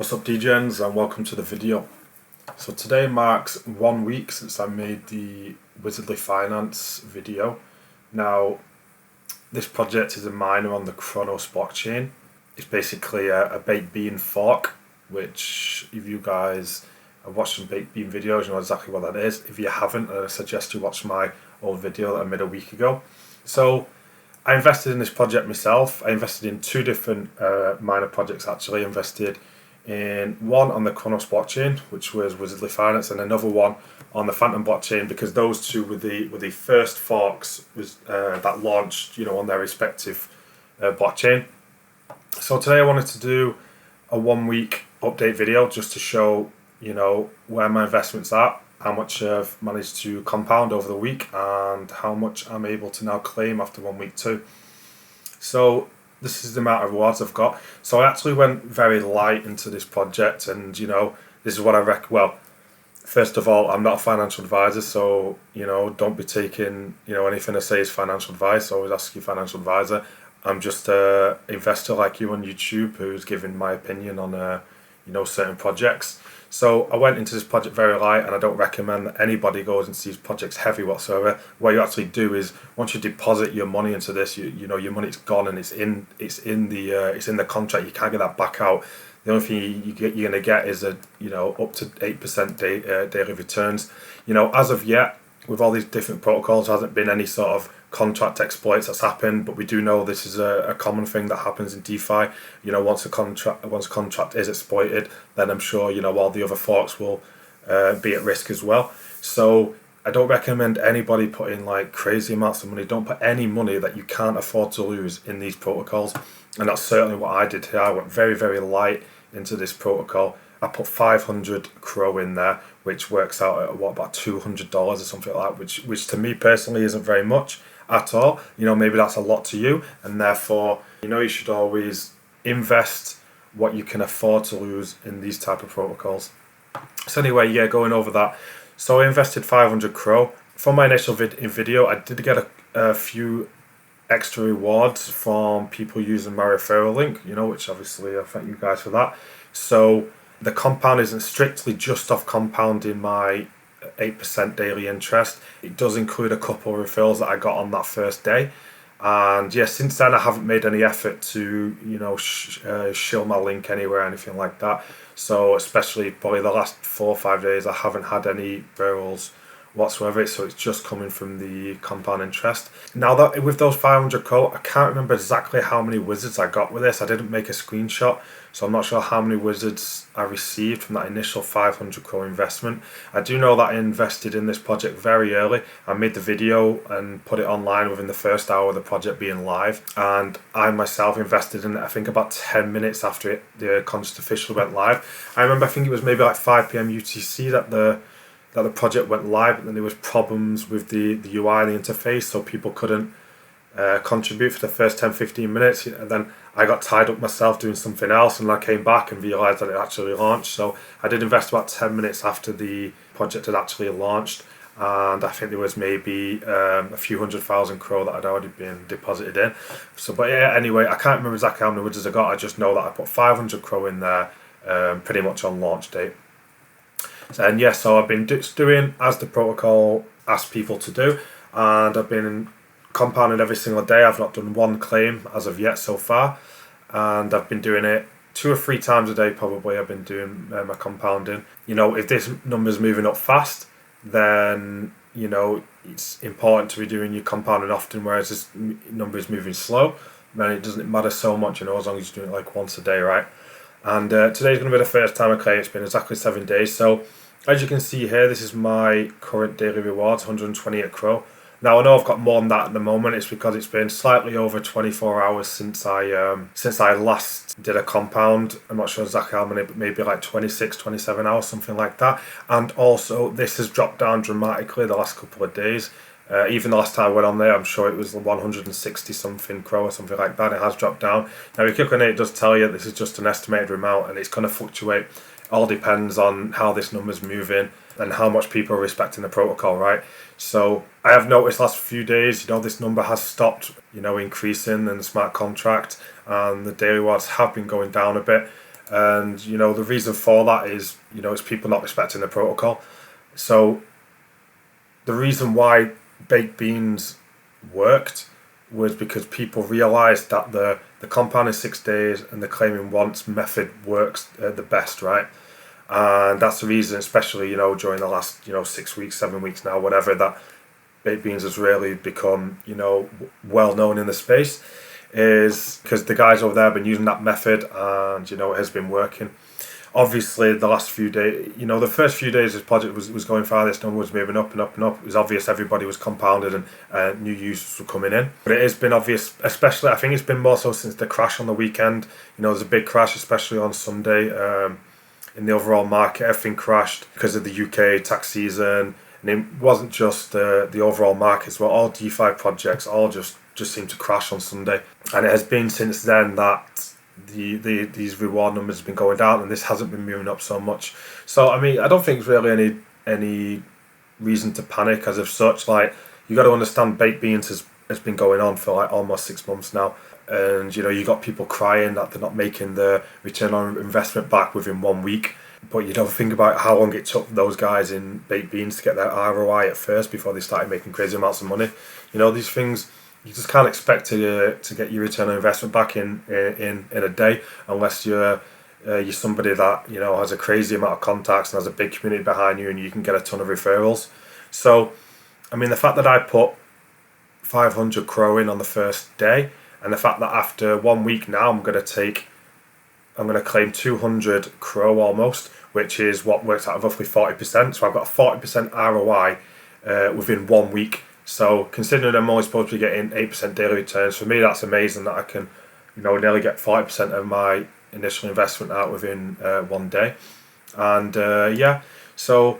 What's up, Degens, and welcome to the video. So today marks 1 week since I made the Wizardly Finance video. Now, this project is a miner on the Chronos blockchain. It's basically a baked bean fork, which if you guys have watched some baked bean videos, you know exactly what that is. If you haven't, I suggest you watch my old video that I made a week ago. So I invested in this project myself. I invested in two different miner projects actually. I invested in one on the Chronos blockchain, which was Wizardly Finance, and another one on the Phantom blockchain, because those two were the first forks that launched, on their respective blockchain. So today I wanted to do a 1 week update video just to show, where my investments are, how much I've managed to compound over the week, and how much I'm able to now claim after 1 week too. So this is the amount of rewards I've got. So I actually went very light into this project, and this is what I recommend. Well, first of all, I'm not a financial advisor, so don't be taking anything I say is financial advice. Always ask your financial advisor. I'm just a investor like you on YouTube who's giving my opinion on certain projects. So I went into this project very light, and I don't recommend that anybody goes into these projects heavy whatsoever. What you actually do is, once you deposit your money into this, your money's gone, and it's in the contract. You can't get that back out. The only thing you're gonna get is up to 8% daily returns. As of yet, with all these different protocols, there hasn't been any sort of contract exploits that's happened, but we do know this is a common thing that happens in DeFi. Once a contract is exploited, then I'm sure all the other forks will be at risk as well. So I don't recommend anybody putting like crazy amounts of money. Don't put any money that you can't afford to lose in these protocols, and that's certainly what I did here. I went very, very light into this protocol. I put 500 Crow in there, which works out at about $200 or something like that, which to me personally isn't very much at all. Maybe that's a lot to you, and therefore you should always invest what you can afford to lose in these type of protocols. So anyway, yeah, going over that. So I invested 500 Crow. For my initial video, I did get a few extra rewards from people using my referral link, which obviously I thank you guys for that. So the compound isn't strictly just off compounding my 8% daily interest. It does include a couple of referrals that I got on that first day. And yeah, since then I haven't made any effort to, shill my link anywhere or anything like that. So especially probably the last 4 or 5 days, I haven't had any referrals whatsoever, so it's just coming from the compound interest. Now that with those 500 Crow, I can't remember exactly how many wizards I got with this. I didn't make a screenshot, so I'm not sure how many wizards I received from that initial 500 Crow investment. I do know that I invested in this project very early. I made the video and put it online within the first hour of the project being live, and I myself invested in it I think about 10 minutes after the contest officially went live. I remember I think it was maybe like 5 p.m. UTC that the project went live, and then there was problems with the UI and the interface, so people couldn't contribute for the first 10-15 minutes, and then I got tied up myself doing something else, and I came back and realised that it actually launched. So I did invest about 10 minutes after the project had actually launched, and I think there was maybe a few 100,000 Crow that had already been deposited in. So, but yeah, anyway, I can't remember exactly how many wizards I got. I just know that I put 500 Crow in there pretty much on launch date. And yeah, so I've been doing as the protocol asks people to do, and I've been compounding every single day. I've not done one claim as of yet so far, and I've been doing it 2 or 3 times a day probably. I've been doing my compounding. If this number's moving up fast, then it's important to be doing your compounding often, whereas this number is moving slow, then it doesn't matter so much, as long as you're doing it like once a day, right? And today's going to be the first time I claim. It's been exactly 7 days. So as you can see here, this is my current daily rewards, 128 Crow. Now I know I've got more than that at the moment. It's because it's been slightly over 24 hours since I last did a compound. I'm not sure exactly how many, but maybe like 26, 27 hours, something like that. And also this has dropped down dramatically the last couple of days. Even the last time I went on there, I'm sure it was 160 something Crow or something like that. It has dropped down. Now if you click on it, it does tell you this is just an estimated amount, and it's going to fluctuate. All depends on how this number's moving and how much people are respecting the protocol, right? So I have noticed last few days, this number has stopped, increasing in the smart contract, and the daily rewards have been going down a bit. And the reason for that is it's people not respecting the protocol. So the reason why baked beans worked was because people realised that the compound in 6 days and the claiming once method works the best, right? And that's the reason, especially during the last 6 weeks, 7 weeks now, whatever, that baked beans has really become well known in the space, is because the guys over there have been using that method, and it has been working. Obviously, the last few days, the first few days this project was going far. This number was moving up and up and up. It was obvious everybody was compounded and new users were coming in. But it has been obvious, especially I think it's been more so since the crash on the weekend. There's a big crash, especially on Sunday. In the overall market, everything crashed because of the UK tax season, and it wasn't just the overall market as well. All DeFi projects all just seemed to crash on Sunday, and it has been since then that these reward numbers have been going down, and this hasn't been moving up so much. So I mean, I don't think there's really any reason to panic as of such. Like, you got to understand, baked beans has been going on for like almost 6 months now. And you got people crying that they're not making the return on investment back within 1 week. But you don't think about how long it took those guys in baked beans to get their ROI at first before they started making crazy amounts of money. These things, you just can't expect to get your return on investment back in a day, unless you're somebody that has a crazy amount of contacts and has a big community behind you, and you can get a ton of referrals. So I mean, the fact that I put 500 crow in on the first day, and the fact that after 1 week now I'm going to claim 200 crow almost, which is what works out roughly 40%. So I've got a 40% ROI within 1 week. So considering I'm only supposed to be getting 8% daily returns, for me that's amazing that I can nearly get 40% of my initial investment out within 1 day. And so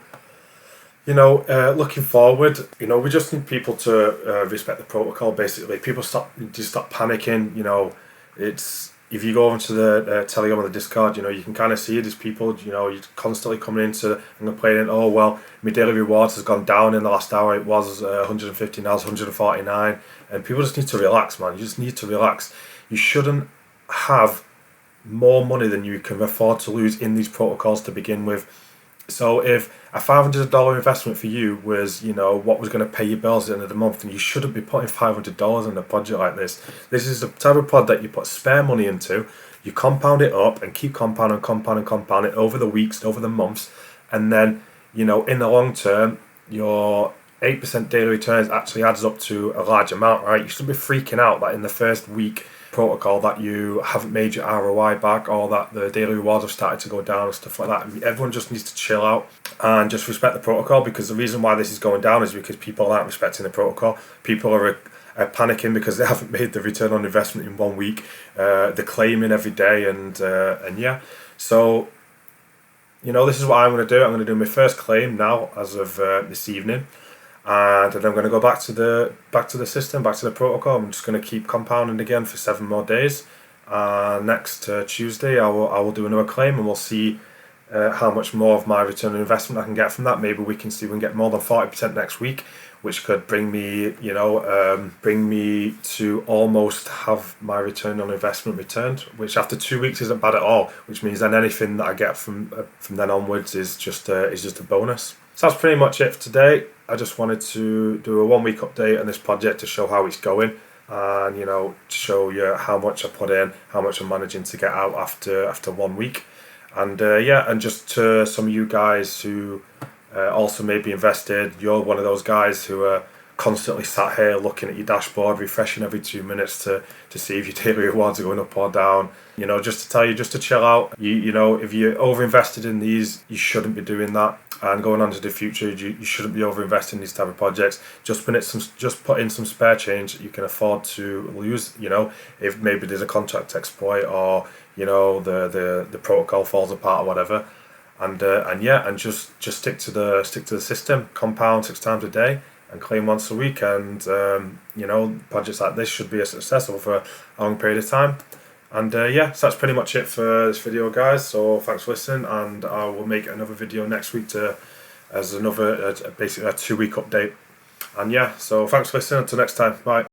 looking forward, we just need people to respect the protocol. Basically, people stop panicking. It's, if you go onto the Telegram or the Discord, you can kind of see these people. You're constantly coming into and complaining. Oh well, my daily rewards has gone down in the last hour. It was 150, now it's 149, and people just need to relax, man. You just need to relax. You shouldn't have more money than you can afford to lose in these protocols to begin with. So if a $500 investment for you was, what was going to pay your bills at the end of the month, then you shouldn't be putting $500 in a project like this. This is the type of pod that you put spare money into, you compound it up and keep compound it over the weeks, over the months, and then, in the long term, your 8% daily returns actually adds up to a large amount, right? You shouldn't be freaking out that in the first week protocol that you haven't made your ROI back, or that the daily rewards have started to go down and stuff like that. I mean, everyone just needs to chill out and just respect the protocol, because the reason why this is going down is because people aren't respecting the protocol. People are panicking because they haven't made the return on investment in 1 week. They're claiming every day, and yeah. So this is what I'm going to do. I'm going to do my first claim now as of this evening. And then I'm going to go back to the system, back to the protocol. I'm just going to keep compounding again for 7 more days. Next Tuesday, I will do another claim, and we'll see how much more of my return on investment I can get from that. Maybe we can see we can get more than 40% next week, which could bring me to almost have my return on investment returned. Which after 2 weeks isn't bad at all. Which means then anything that I get from then onwards is just a bonus. So that's pretty much it for today. I just wanted to do a 1 week update on this project to show how it's going, and to show you how much I put in, how much I'm managing to get out after 1 week, and and just to some of you guys who also may be invested. You're one of those guys who are constantly sat here looking at your dashboard, refreshing every 2 minutes to see if your daily rewards are going up or down. Just to tell you, just to chill out. If you're over invested in these, you shouldn't be doing that. And going on to the future, you shouldn't be over investing in these type of projects. Just put in some spare change that you can afford to lose. If maybe there's a contract exploit, or the protocol falls apart or whatever. And just stick to the system. Compound 6 times a day and claim once a week, and projects like this should be successful for a long period of time. And so that's pretty much it for this video, guys. So thanks for listening, and I will make another video next week as another basically a 2 week update. And so thanks for listening. Until next time, bye.